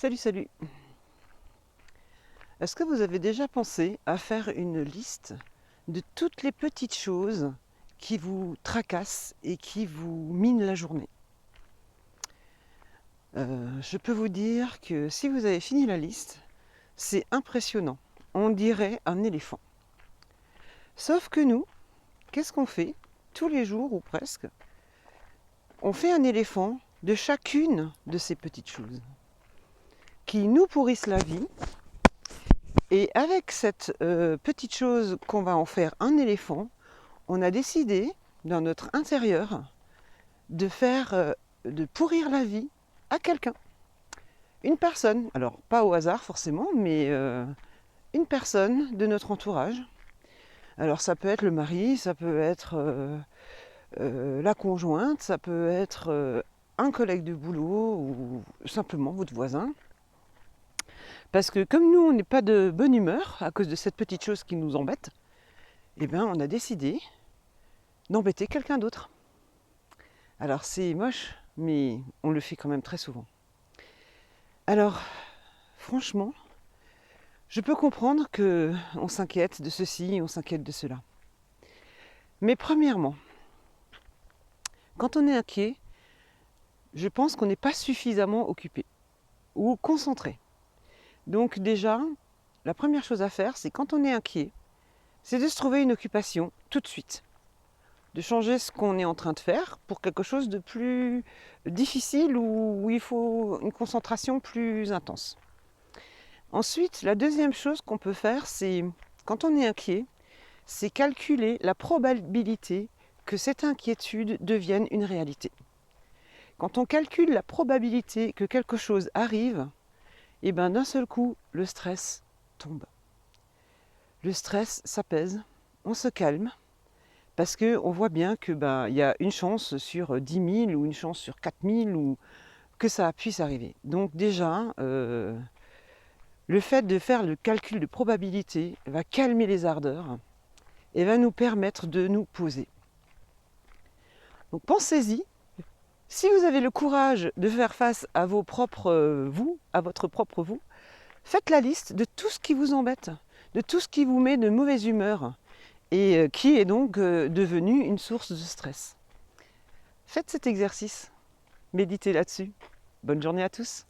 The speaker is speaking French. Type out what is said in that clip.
Salut, salut. Est-ce que vous avez déjà pensé à faire une liste de toutes les petites choses qui vous tracassent et qui vous minent la journée? Je peux vous dire que si vous avez fini la liste, c'est impressionnant. On dirait un éléphant. Sauf que nous, qu'est-ce qu'on fait tous les jours ou presque? On fait un éléphant de chacune de ces petites choses qui nous pourrissent la vie. Et avec cette petite chose qu'on va en faire un éléphant, on a décidé, dans notre intérieur, de pourrir la vie à quelqu'un. Une personne, alors pas au hasard forcément, mais une personne de notre entourage. Alors ça peut être le mari, ça peut être la conjointe, ça peut être un collègue de boulot ou simplement votre voisin. Parce que comme nous, on n'est pas de bonne humeur à cause de cette petite chose qui nous embête, eh bien, on a décidé d'embêter quelqu'un d'autre. Alors c'est moche, mais on le fait quand même très souvent. Alors, franchement, je peux comprendre qu'on s'inquiète de ceci, on s'inquiète de cela. Mais premièrement, quand on est inquiet, je pense qu'on n'est pas suffisamment occupé ou concentré. Donc déjà, la première chose à faire, c'est quand on est inquiet, c'est de se trouver une occupation tout de suite. De changer ce qu'on est en train de faire pour quelque chose de plus difficile où il faut une concentration plus intense. Ensuite, la deuxième chose qu'on peut faire, c'est, quand on est inquiet, c'est calculer la probabilité que cette inquiétude devienne une réalité. Quand on calcule la probabilité que quelque chose arrive, et bien d'un seul coup, le stress tombe. Le stress s'apaise, on se calme, parce qu'on voit bien que y a une chance sur 10 000 ou une chance sur 4 000 ou que ça puisse arriver. Donc déjà, le fait de faire le calcul de probabilité va calmer les ardeurs et va nous permettre de nous poser. Donc pensez-y, si vous avez le courage de faire face à vos propres vous, à votre propre vous, faites la liste de tout ce qui vous embête, de tout ce qui vous met de mauvaise humeur et qui est donc devenu une source de stress. Faites cet exercice, méditez là-dessus. Bonne journée à tous.